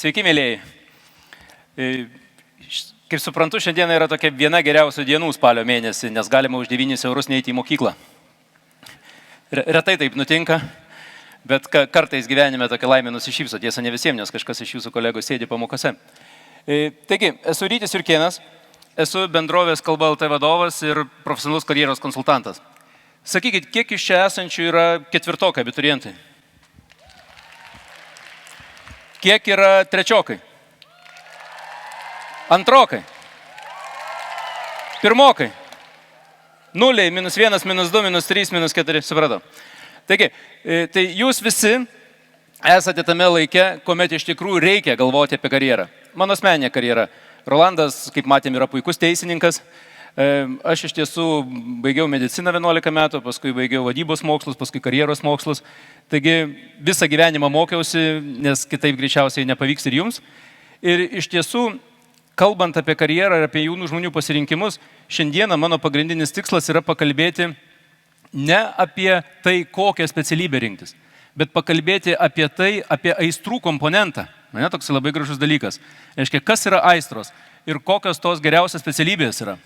Sveiki, mėlyjei. Kaip suprantu, šiandieną yra tokia viena geriausių dienų spalio mėnesį, nes galima už 9 eurus neiti į mokyklą. Retai taip nutinka, bet kartais gyvenime tokia laimė nusišypso. Tiesa, ne visiems, nes kažkas iš jūsų kolegų sėdi pamokose. Taigi, esu Rytis Jurkėnas, esu bendrovės Kalba LT vadovas ir profesionalus karjeros konsultantas. Sakykit, kiek iš čia esančių yra ketvirtokai abiturientai? Kiek yra trečiokai? Antrokai? Pirmokai? Nuliai, -1, -2, -3, -4, supratau. Taigi, tai jūs visi esate tame laike, kuomet iš tikrųjų reikia galvoti apie karjerą. Mano asmeninė karjera. Rolandas, kaip matėm, yra puikus teisininkas. Aš iš tiesų baigiau mediciną 11 metų, paskui baigiau vadybos mokslus, paskui karjeros mokslus. Taigi visą gyvenimą mokiausi, nes kitaip greičiausiai nepavyks ir jums. Ir iš tiesų, kalbant apie karjerą ir apie jaunų žmonių pasirinkimus, šiandieną mano pagrindinis tikslas yra pakalbėti ne apie tai, kokią specialybę rinktis, bet pakalbėti apie aistrų komponentą. Mane toks labai gražus dalykas. Reiškia, kas yra aistros ir kokios tos geriausios specialybės yra.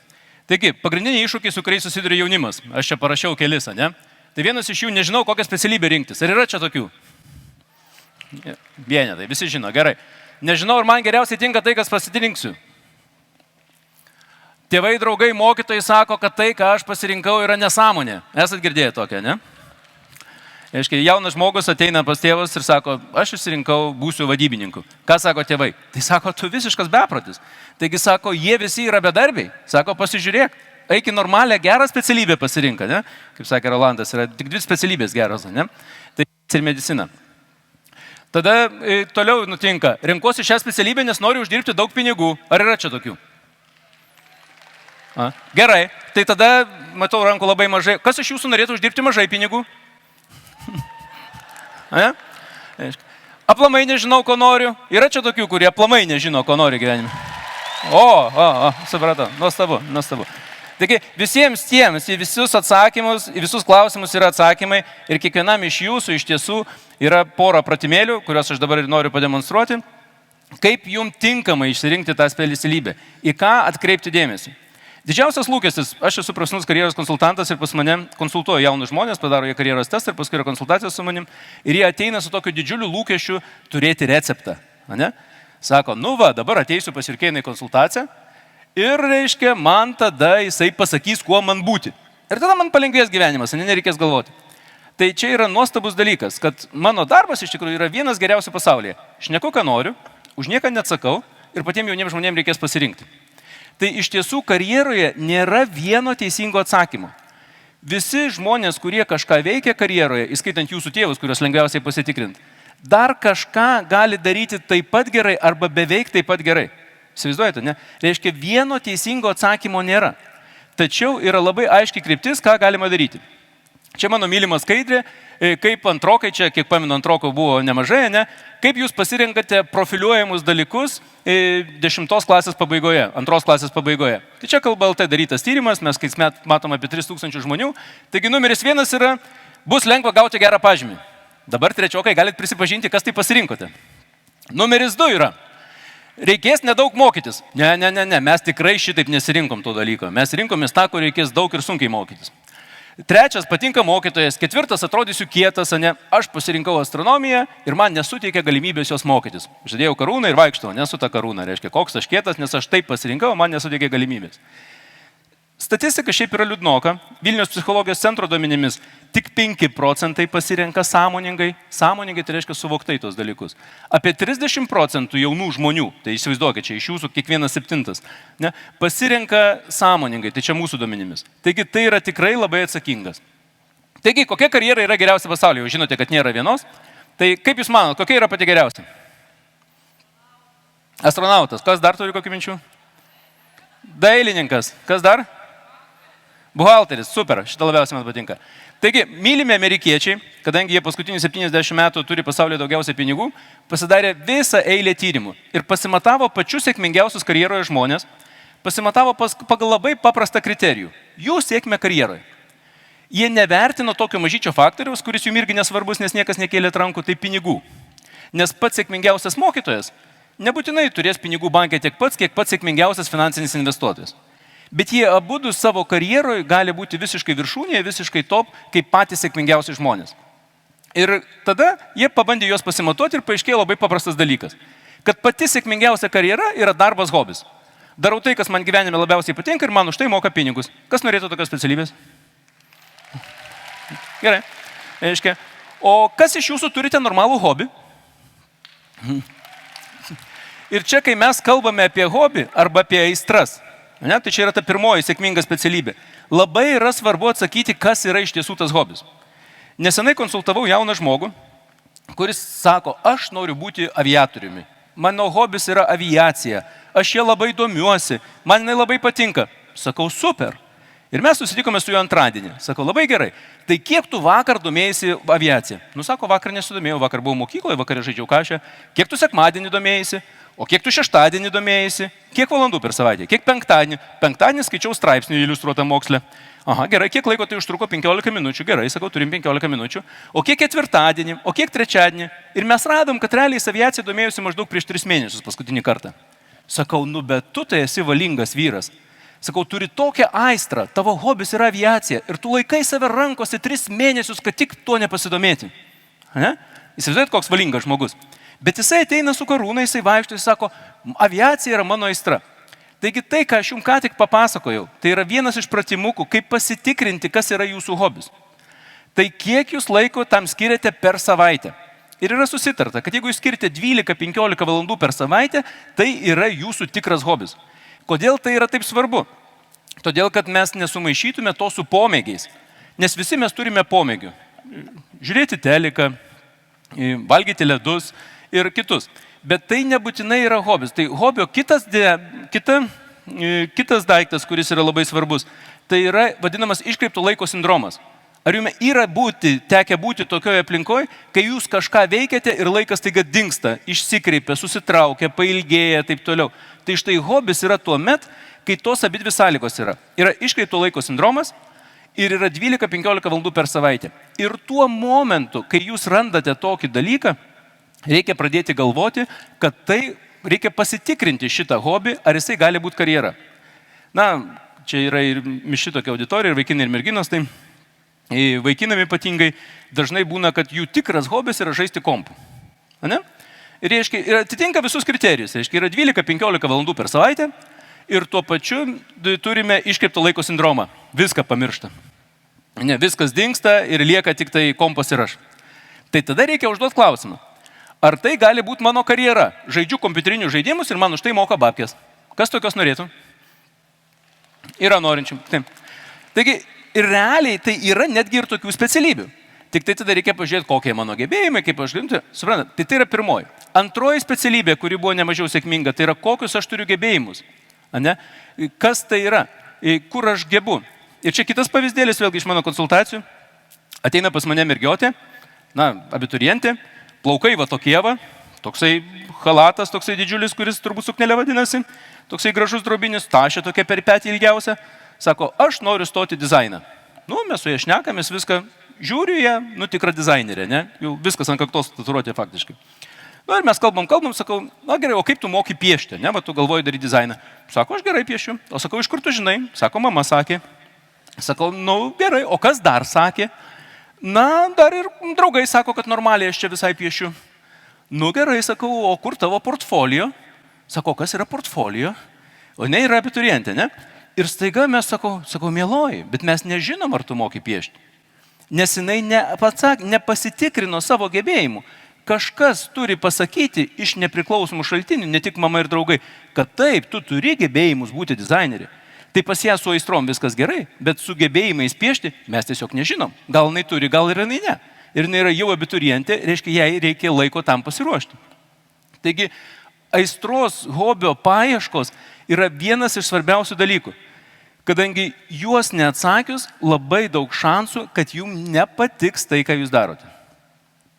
Taigi, pagrindiniai iššūkiai, su kuriais susiduria jaunimas. Aš čia parašiau kelis, ne? Tai vienas iš jų, nežinau, kokią specialybę rinktis. Ar yra čia tokių? Vienetai, visi žino, gerai. Nežinau, ar man geriausiai tinka tai, kas pasirinksiu. Tėvai, draugai, mokytojai sako, kad tai, ką aš pasirinkau, yra nesąmonė. Esat girdėję tokią, ne? Aiškiai, jaunas žmogus ateina pas tėvus ir sako, aš išsirinkau, būsiu vadybininku. Ką sako tėvai? Tai sako, tu visiškas beprotis. Taigi sako, jie visi yra bedarbiai. Sako, pasižiūrėk, eik į normalią, gerą specialybę pasirinka, ne? Kaip sakė Rolandas, yra tik 2 specialybės geros, ne? Tai ir medicina. Tada toliau nutinka, renkuosi šią specialybę, nes noriu uždirbti daug pinigų. Ar yra čia tokių? Gerai, tai tada, matau, rankų labai mažai. Kas iš jūsų norėtų uždirbti mažai pinigų? Aplamai nežinau, ko noriu. Yra čia tokių, kurie aplamai nežino, ko nori gyvenime. Supratau, nuostabu. Taigi visiems tiems, į visus atsakymus, į visus klausimus yra atsakymai ir kiekvienam iš jūsų iš tiesų yra pora pratimėlių, kuriuos aš dabar ir noriu pademonstruoti, kaip jums tinkamai išsirinkti tą specialybę, į ką atkreipti dėmesį. Didžiausias lūkestis, aš esu profesionalus karjeros konsultantas ir pas mane konsultuoja jaunus žmonės, padaro jie karjeros testą ir paskui yra konsultacijos su manim ir jie ateina su tokiu didžiuliu lūkesčiu turėti receptą. Ne? Sako, dabar ateisiu pas Jurkėną į konsultaciją ir, reiškia, man tada jisai pasakys, kuo man būti. Ir tada man palengvės gyvenimas, nereikės galvoti. Tai čia yra nuostabus dalykas, kad mano darbas iš tikrųjų yra vienas geriausių pasaulyje. Šneku, ką noriu, už nieką neatsakau ir patiems jauniems žmonėms reikės pasirinkti. Tai iš tiesų karjeroje nėra vieno teisingo atsakymo. Visi žmonės, kurie kažką veikia karjeroje, įskaitant jūsų tėvus, kuriuos lengviausiai pasitikrinti, dar kažką gali daryti taip pat gerai arba beveik taip pat gerai. Įsivaizduojate, ne? Reiškia, vieno teisingo atsakymo nėra. Tačiau yra labai aiški kryptis, ką galima daryti. Čia mano mylimas skaidrė, kaip antrokai, čia kiek pamenu antroko buvo nemažai, ne? Kaip jūs pasirinkate profiliuojamus dalykus 10 klasės pabaigoje, 2 klasės pabaigoje. Tai čia Kalba LT darytas tyrimas, mes kai matom apie 3000 žmonių. Taigi numeris 1 yra, bus lengva gauti gerą pažymį. Dabar trečiokai galit prisipažinti, kas tai pasirinkote. Numeris 2 yra, reikės nedaug mokytis. Ne, mes tikrai šitaip nesirinkom to dalyko. Mes rinkomės tą, kur reikės daug ir sunkiai mokytis. 3, patinka mokytojas. 4, atrodysiu kietas, ne, aš pasirinkau astronomiją ir man nesuteikė galimybės jos mokytis. Žadėjau karūną ir vaikštau, nesu ta karūna, reiškia, koks aš kietas, nes aš taip pasirinkau, man nesuteikė galimybės. Statistika šiaip yra liūdnoka. Vilniaus psichologijos centro duomenimis tik 5% pasirenka sąmoningai, tai reiškia suvoktai tos dalykus. Apie 30% jaunų žmonių, tai įsivaizduokit, čia iš jūsų kiekvienas 7, ne, pasirenka sąmoningai, tai čia mūsų duomenimis. Taigi tai yra tikrai labai atsakingas. Taigi, kokia karjera yra geriausia pasaulyje? Jau žinote, kad nėra vienos. Tai kaip jūs manot, kokia yra pati geriausia? Astronautas. Kas dar turi kokių minčių? Dailininkas. Kas dar? Buhalteris, super, šitą labiausiai man patinka. Taigi, mylimi amerikiečiai, kadangi jie paskutinius 70 metų turi pasaulyje daugiausiai pinigų, pasidarė visą eilę tyrimų ir pasimatavo pačius sėkmingiausius karjeroje žmonės, pasimatavo pagal labai paprastą kriterijų. Jų sėkmę karjeroje. Jie nevertino tokio mažyčio faktoriaus, kuris jums irgi nesvarbus, nes niekas nekėlė rankų, tai pinigų. Nes pats sėkmingiausias mokytojas nebūtinai turės pinigų bankė tiek pats, kiek pats sėkmingiausias finansinis investuotojas. Bet jie abudu savo karjeroje gali būti visiškai viršūnėje, visiškai top, kaip patys sėkmingiausi žmonės. Ir tada jie pabandė juos pasimatuoti ir paaiškėjo labai paprastas dalykas. Kad pati sėkmingiausia karjera yra darbas hobis. Darau tai, kas man gyvenime labiausiai patinka ir man už tai moka pinigus. Kas norėtų tokios specialybės? Gerai. Aiškia. O kas iš jūsų turite normalų hobį? Ir čia, kai mes kalbame apie hobį arba apie aistras, ne, tai čia yra ta pirmoji sėkminga specialybė. Labai yra svarbu atsakyti, kas yra iš tiesų tas hobis. Nesenai konsultavau jauną žmogų, kuris sako, aš noriu būti aviatoriumi. Mano hobis yra aviacija. Aš ją labai domiuosi. Man jinai labai patinka. Sakau, super. Ir mes susitikome su juo antradienį. Sakau, labai gerai. Tai kiek tu vakar domėjasi aviacija? Nu, sako, vakar nesidomėjau, vakar buvau mokykloje, vakar žaidžiau kažką. Kiek tu sekmadienį domėjasi? O kiek tu šeštadienį domėjasi? Kiek valandų per savaitę? Kiek penktadienį? Penktadienį skaičiau straipsnį iliustruotą moksle. Aha, gerai, kiek laiko tai užtruko? 15 minučių. Gerai, sakau, turim 15 minučių. O kiek ketvirtadienį? O kiek trečiadienį? Ir mes radom, kad realiai aviacija domėjusi maždaug prieš 3 mėnesius paskutinį kartą. Sakau, nu bet tu tai esi valingas vyras. Sakau, turi tokią aistrą, tavo hobis yra aviacija ir tu laikai save rankose 3 mėnesius, kad tik tuo nepasidomėti. Ne? Įsivaizduojat, koks valingas žmogus. Bet jisai ateina su karūna, jisai vaikšto, jis sako, aviacija yra mano aistra. Taigi tai, ką aš jums ką tik papasakojau, tai yra vienas iš pratimukų, kaip pasitikrinti, kas yra jūsų hobis. Tai kiek jūs laiko tam skiriate per savaitę. Ir yra susitarta, kad jeigu jūs skirite 12-15 valandų per savaitę, tai yra jūsų tikras hobis. Kodėl tai yra taip svarbu? Todėl, kad mes nesumaišytume to su pomėgiais. Nes visi mes turime pomėgių. Žiūrėti teliką, valgyti ledus ir kitus. Bet tai nebūtinai yra hobis. Tai hobio kitas daiktas, kuris yra labai svarbus, tai yra vadinamas iškreipto laiko sindromas. Ar jums yra tekę būti tokioje aplinkoje, kai jūs kažką veikiate ir laikas taiga dingsta, išsikreipia, susitraukia, pailgėja ir taip toliau. Tai štai hobis yra tuo met, kai tos abidvi sąlygos yra. Yra iškreipto laiko sindromas ir yra 12-15 valandų per savaitę. Ir tuo momentu, kai jūs randate tokį dalyką, reikia pradėti galvoti, kad tai reikia pasitikrinti šitą hobį, ar jisai gali būti karjera. Na, čia yra ir miši tokia auditorija, ir vaikinai, ir merginos, tai vaikinami ypatingai dažnai būna, kad jų tikras hobis yra žaisti kompu. Ne? Ir atitinka visus kriterijus. Yra 12-15 valandų per savaitę ir tuo pačiu turime iškreipto laiko sindromą. Viską pamiršta. Ne, viskas dingsta ir lieka tik tai kompas ir aš. Tai tada reikia užduoti klausimą. Ar tai gali būti mano karjera? Žaidžiu kompiuterinius žaidimus ir man už tai moka babkės. Kas tokios norėtų? Yra norinčių. Taip. Taigi, ir realiai tai yra netgi ir tokių specialybių. Tik tai tada reikia pažiūrėti, kokie mano gebėjimai, kaip aš galiu. Suprantate, tai yra pirmoji. Antroji specialybė, kuri buvo nemažiau sėkminga, tai yra kokius aš turiu gebėjimus. Ane? Kas tai yra? Kur aš gebu? Ir čia kitas pavyzdėlis, vėlgi iš mano konsultacijų. Ateina pas mane mergiotė, abiturientė, plaukai va tokie va, toksai halatas, toksai didžiulis, kuris turbūt suknelė vadinasi, toksai gražus drobinis, tašė tokia per petį ilgiausia. Sako, aš noriu stoti dizainą. Nu, mes su ja šnekamės viską, žiūriu ją, tikrą dizainerę, ne? Jau viskas ant kaktos tatuiruotė faktiškai. Ir mes kalbam, sakau, na gerai, o kaip tu moki piešti, ne? Va, tu galvoji daryti dizainą. Sako, aš gerai piešiu. O sakau, iš kur tu žinai? Sako, mama sakė. Sakau, gerai, o kas dar sakė? Na, dar ir draugai sako, kad normaliai aš čia visai piešiu. Gerai, sakau, o kur tavo portfolio? Sako, kas yra portfolio? O ne, yra abiturientė, ne? Ir staiga mes sakau, mieloji, bet mes nežinom, ar tu moki piešti. Nes jinai nepasitikrino savo gebėjimų. Kažkas turi pasakyti iš nepriklausomų šaltinių, ne tik mama ir draugai, kad taip, tu turi gebėjimus būti dizaineri. Tai pas ją su aistrom viskas gerai, bet su gebėjimais piešti mes tiesiog nežinom. Gal jinai turi, gal ir jinai ne. Ir jinai yra jau abiturientė, reiškia, jai reikia laiko tam pasiruošti. Taigi, aistros hobio paieškos yra vienas iš svarbiausių dalykų. Kadangi juos neatsakius, labai daug šansų, kad jums nepatiks tai, ką jūs darote.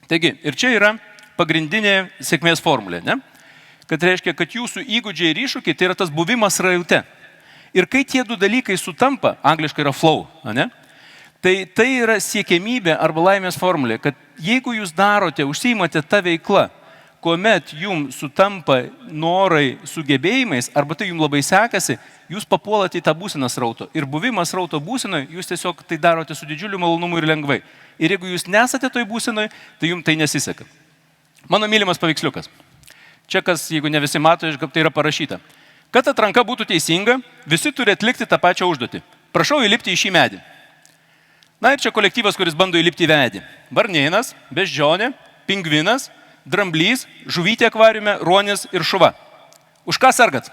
Taigi, ir čia yra pagrindinė sėkmės formulė, ne? Kad reiškia, kad jūsų įgūdžiai ir iššūkiai tai yra tas buvimas raute. Ir kai tie du dalykai sutampa, angliškai yra flow, ne? Tai yra siekiamybė arba laimės formulė, kad jeigu jūs darote, užsiimate tą veiklą, kuomet jums sutampa norai su gebėjimais, arba tai jums labai sekasi, jūs papuolate į tą būseną srauto. Ir buvimas srauto būsenoje, jūs tiesiog tai darote su didžiuliu malonumu ir lengvai. Ir jeigu jūs nesate toj būsenoje, tai jums tai nesiseka. Mano mylimas paveiksliukas. Čia kas, jeigu ne visi mato, tai yra parašyta. Kad atranka būtų teisinga, visi turi atlikti tą pačią užduotį. Prašau įlipti į šį medį. Na ir čia kolektyvas, kuris bando įlipti į medį. Varnėnas, beždžionė, pingvinas, dramblys, žuvytė akvariume, ruonis ir šuva. Už ką sergat?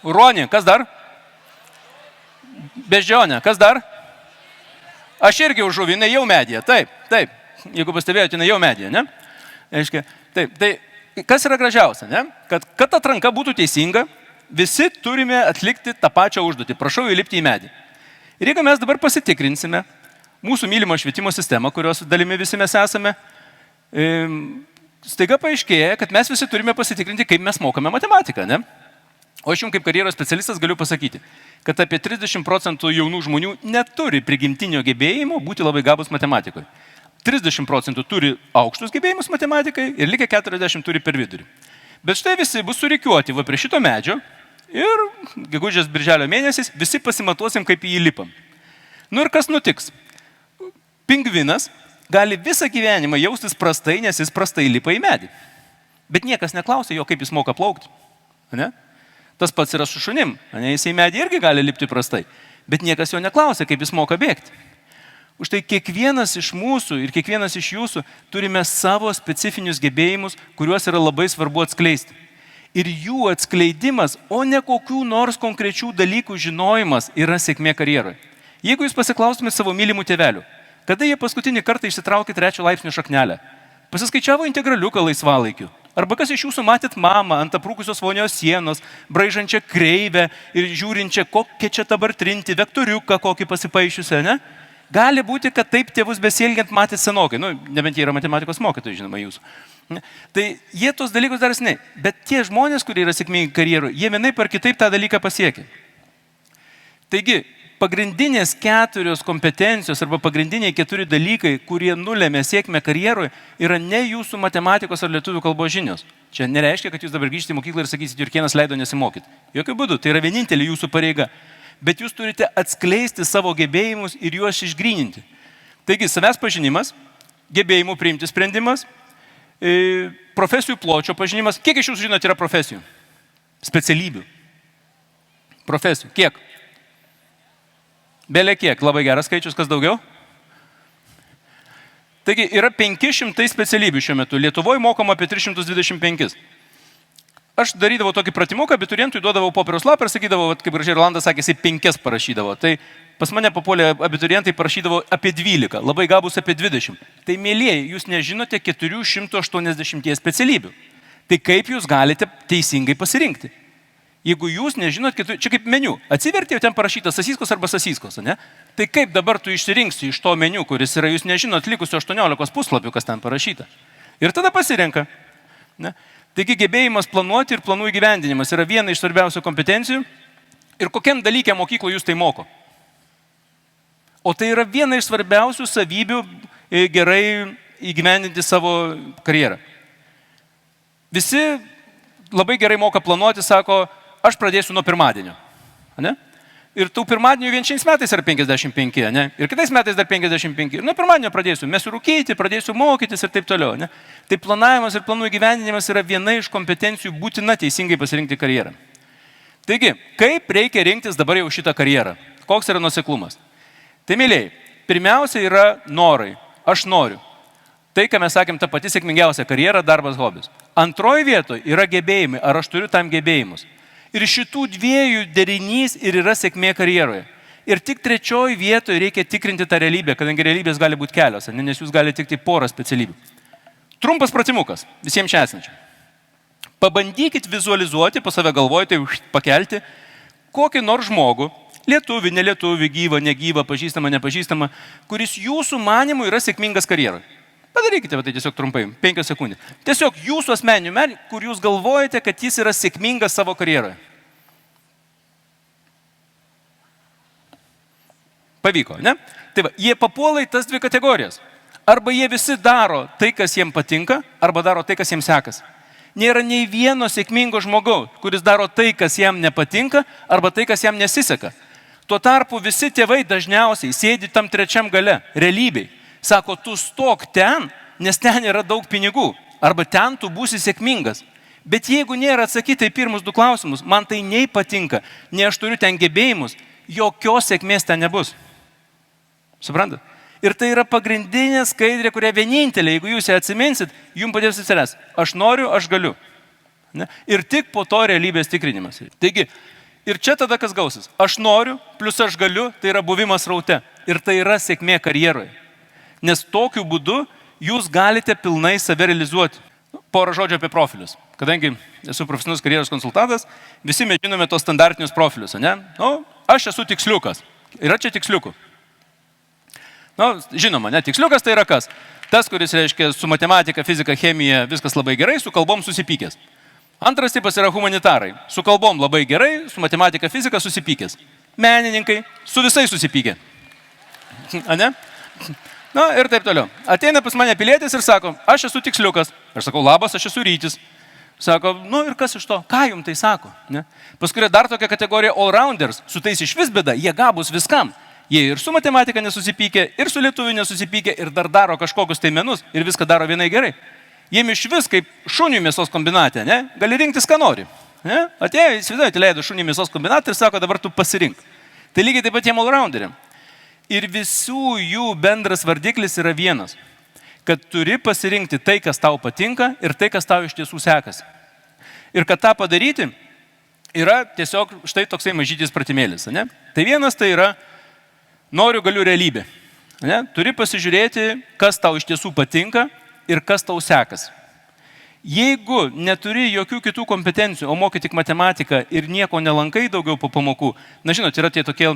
Ruonį, kas dar? Beždžionė, kas dar? Aš irgi už žuvį, jinai jau medyje, taip. Jeigu pastebėjote, jinai jau medyje, ne? Aiškia, taip, tai kas yra gražiausia, ne? Kad atranka būtų teisinga, visi turime atlikti tą pačią užduotį. Prašau įlipti į medį. Ir jeigu mes dabar pasitikrinsime mūsų mylimą švietimo sistemą, kurios dalimi visi mes esame, staiga paaiškėja, kad mes visi turime pasitikrinti, kaip mes mokame matematiką, ne? O aš jums kaip karjeros specialistas galiu pasakyti, kad apie 30% jaunų žmonių neturi prigimtinio gebėjimo būti labai gabus matematikoje. 30% turi aukštus gebėjimus matematikai ir likę 40% turi per vidurį. Bet štai visi bus surikiuoti va prie šito medžio ir gegužės birželio mėnesiais visi pasimatuosim, kaip į jį lipam. Nu ir kas nutiks? Pingvinas gali visą gyvenimą jaustis prastai, nes jis prastai lipa į medį. Bet niekas neklausia jo, kaip jis moka plaukti. Ne? Tas pats yra su šunim. Ne? Jis į medį irgi gali lipti prastai. Bet niekas jo neklausia, kaip jis moka bėgti. Už tai kiekvienas iš mūsų ir kiekvienas iš jūsų turime savo specifinius gebėjimus, kuriuos yra labai svarbu atskleisti. Ir jų atskleidimas, o ne kokių nors konkrečių dalykų žinojimas yra sėkmė karjeroje. Jeigu jūs pasiklaustumėte savo mylimų tėvelių, kada jie paskutinį kartą išsitraukė 3 laipsnio šaknelę, pasiskaičiavo integraliuką laisvalaikiu, arba kas iš jūsų matėt mamą ant aprūkusios vonios sienos, braižančią kreivę ir žiūrinčią, kokią čia dabar trinti, vektoriuką kokį pasipaišiusią, ne? Gali būti, kad taip tėvus besielgiant matėt senokai. Nu, nebent jie yra matematikos mokytojai, žinoma, jūsų. Tai jie tos dalykus dar seniai. Bet tie žmonės, kurie yra sėkmingi karjeroje, jie vienaip ar kitaip tą dalyką pasiekia. Taigi, pagrindinės 4 kompetencijos arba pagrindiniai 4 dalykai, kurie nulėmė sėkmę karjeroje, yra ne jūsų matematikos ar lietuvių kalbos žinios. Čia nereiškia, kad jūs dabar grįžti į mokyklą ir sakysit, Jurkėnas leido nesimokyti. Jokiu būdu, tai yra vienintelė jūsų pareiga. Bet jūs turite atskleisti savo gebėjimus ir juos išgryninti. Taigi, savęs pažinimas, gebėjimų priimti sprendimas, profesijų pločio pažinimas. Kiek iš jūsų žinot yra profesijų? Specialybių. Profesijų. Kiek? Belė kiek? Labai geras skaičius, kas daugiau? Taigi, yra 500 specialybių šiuo metu. Lietuvoje mokama apie 325. Aš darydavau tokį pratimuką, abiturientui duodavau popieriaus lapą ir sakydavau, kaip gražiai Rolandas sakė, jisai 5 parašydavo. Tai pas mane papuolė abiturientai parašydavo apie 12, labai gabus apie 20. Tai mėlyjeji, jūs nežinote 480 specialybių. Tai kaip jūs galite teisingai pasirinkti? Jeigu jūs nežinot, čia kaip meniu, atsivertėjau ten parašyta sasyskos arba sasyskos, ne? Tai kaip dabar tu išsirinksi iš to meniu, kuris yra, jūs nežinot likusio 18 puslapių, kas ten parašyta. Ir tada pasirenka. Ne? Taigi gebėjimas planuoti ir planų įgyvendinimas yra viena iš svarbiausių kompetencijų. Ir kokiam dalykė mokykloje jūs tai moko? O tai yra viena iš svarbiausių savybių gerai įgyvendinti savo karjerą. Visi labai gerai moka planuoti, sako, aš pradėsiu nuo pirmadienio. Ne? Ir tų pirmadienių vien šiais metais yra 55, ne? Ir kitais metais dar 55. Ir nuo pirmadienio pradėsiu mesiu rūkyti, pradėsiu mokytis ir taip toliau. Ne? Tai planavimas ir planų įgyvendinimas yra viena iš kompetencijų būtina teisingai pasirinkti karjerą. Taigi, kaip reikia rinktis dabar jau šitą karjerą? Koks yra nuoseklumas? Tai, mėlyjei, pirmiausia yra norai. Aš noriu. Tai, ką mes sakėm, ta pati sėkmingiausia karjera, darbas, hobis. Antroji vietoje yra gebėjimai. Ar aš turiu tam gebėjimus? Ir šitų 2 derinys ir yra sėkmė karjeroje. Ir tik 3 vietoje reikia tikrinti tą realybę, kadangi realybės gali būti kelios, nes jūs galite tik tai porą specialybių. Trumpas pratimukas visiems čia esančiam. Pabandykit vizualizuoti, pas save galvojate, pakelti, kokį nors žmogų, lietuvį, nelietuvį, gyvą, negyvą, pažįstamą, nepažįstamą, kuris jūsų manimų yra sėkmingas karjeroje. Padarykite tai tiesiog trumpai, 5 sekundės. Tiesiog jūsų asmeninių menų, kur jūs galvojate, kad jis yra sėkmingas savo karjeroje. Pavyko, ne? Tai va, jie papuola į tas 2 kategorijas. Arba jie visi daro tai, kas jiems patinka, arba daro tai, kas jiems sekas. Nėra nei vieno sėkmingo žmogaus, kuris daro tai, kas jam nepatinka, arba tai, kas jam nesiseka. Tuo tarpu visi tėvai dažniausiai sėdi tam trečiam gale, realybėj. Sako, tu stok ten, nes ten yra daug pinigų, arba ten tu būsi sėkmingas. Bet jeigu nėra atsakyti į pirmus 2 klausimus, man tai nei patinka, nei aš turiu ten gebėjimus, jokios sėkmės ten nebus. Suprantat? Ir tai yra pagrindinė skaidrė, kuria vienintelė, jeigu jūs ją atsiminsit, jums padės atsiras. Aš noriu, aš galiu. Ne? Ir tik po to realybės tikrinimas. Taigi, ir čia tada kas gausis. Aš noriu, plus aš galiu, tai yra buvimas raute. Ir tai yra sėkmė karjeroje. Nes tokiu būdu jūs galite pilnai save realizuoti. Porą žodžių apie profilius. Kadangi esu profesionalus karjeros konsultantas, visi mes žinome tos standartinius profilius. Ne? Aš esu tiksliukas. Yra čia tiksliukų. Žinoma, ne, tiksliukas tai yra kas? Tas, kuris reiškia su matematika, fizika, chemija, viskas labai gerai, su kalbom susipykęs. Antras tipas yra humanitarai. Su kalbom labai gerai, su matematika, fizika susipykęs. Menininkai su visais susipykę. Ane? Ir taip toliau. Ateina pas mane pilietis ir sako, aš esu tiksliukas. Aš sakau, labas, aš esu rytis. Sako, ir kas iš to? Ką jums tai sako? Ne? Paskui yra dar tokia kategorija all-rounders. Su tais iš vis bėda, jie gabūs viskam. Jie ir su matematika nesusipykė, ir su lietuviu nesusipykė, ir dar daro kažkokius tai menus, ir viską daro vienai gerai. Jiem iš vis kaip šunių mėsos kombinatė, ne? Gali rinktis, ką nori. Ne? Atėjo, įsivaizduojate, leido šunių mėsos kombinatą ir sako, dabar tu pasirink. Tai lygiai taip pat jiem all-rounderiam. Ir visų jų bendras vardiklis yra vienas. Kad turi pasirinkti tai, kas tau patinka, ir tai, kas tau iš tiesų sekasi. Ir kad tą padaryti, yra tiesiog štai toksai mažytis pratimėlis. Ne? Tai vienas tai yra noriu, galiu realybė. Ne? Turi pasižiūrėti, kas tau iš tiesų patinka ir kas tau sekas. Jeigu neturi jokių kitų kompetencijų, o moki tik matematiką ir nieko nelankai daugiau po pamokų, žinot, yra tie tokie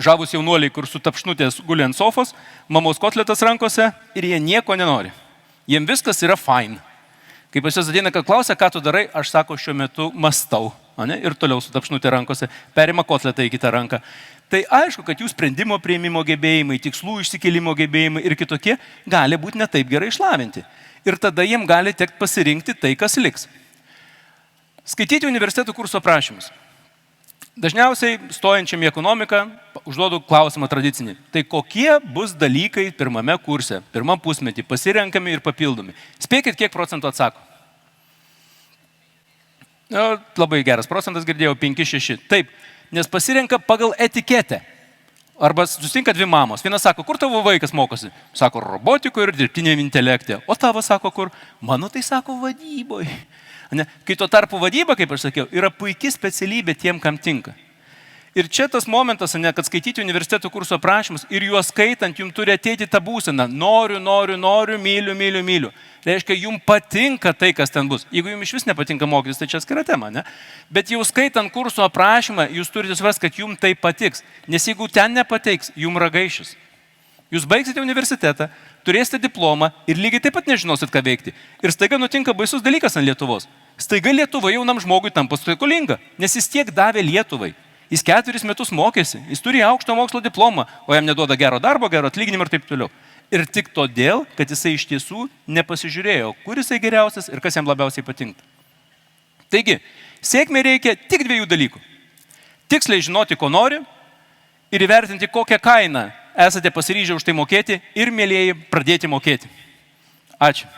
žavus jaunuoliai, kur su tapšnutės guli ant sofos, mamos kotletas rankose ir jie nieko nenori. Jiem viskas yra fine. Kai pas juos ateina, kad klausia, ką tu darai, aš sako, šiuo metu mastau. Ne? Ir toliau su tapšnutė rankose perima kotletą į kitą ranką. Tai aišku, kad jų sprendimo priėmimo gebėjimai, tikslų išsikėlimo gebėjimai ir kitokie gali būti netaip gerai išlavinti. Ir tada jiem gali tekti pasirinkti tai, kas liks. Skaityti universitetų kurso aprašymus. Dažniausiai stojančiam į ekonomiką užduodu klausimą tradicinį. Tai kokie bus dalykai pirmame kurse, pirmam pusmetį, pasirenkami ir papildomi? Spėkit, kiek procentų atsako. Labai geras procentas, girdėjau, 5-6. Taip. Nes pasirenka pagal etiketę. Arba susitinka 2 mamos. Viena sako, kur tavo vaikas mokosi? Sako, robotikoje ir dirbtinėme intelekte. O tavo sako, kur? Mano tai sako, vadyboje. Kai tuo tarpu vadyba, kaip aš sakiau, yra puikia specialybė tiem, kam tinka. Ir čia tas momentas, kad skaityti universitetų kurso aprašymus ir juos skaitant, jums turi ateiti tą būseną. Noriu, myliu. Reiškia, jums patinka tai, kas ten bus. Jeigu jums iš vis nepatinka mokytis, tai čia atskira tema, ne? Bet jau skaitant kurso aprašymą, jūs turite suprasti, kad jums tai patiks. Nes jeigu ten nepateiks, jums ragaišis. Jūs baigsite universitetą, turėsite diplomą ir lygiai taip pat nežinosit, ką veikti. Ir staiga nutinka baisus dalykas ant Lietuvos. Staiga Lietuva jaunam žmogui tampa skolinga, nes jis tiek davė Lietuvai. Jis 4 metus mokėsi, jis turi aukšto mokslo diplomą, o jam neduoda gero darbo, gero atlyginimo ir taip toliau. Ir tik todėl, kad jisai iš tiesų nepasižiūrėjo, kur jisai geriausias ir kas jam labiausiai patinka. Taigi, sėkmė reikia tik 2 dalykų. Tiksliai žinoti, ko nori ir įvertinti, kokią kainą esate pasiryžę už tai mokėti ir, mielieji, pradėti mokėti. Ačiū.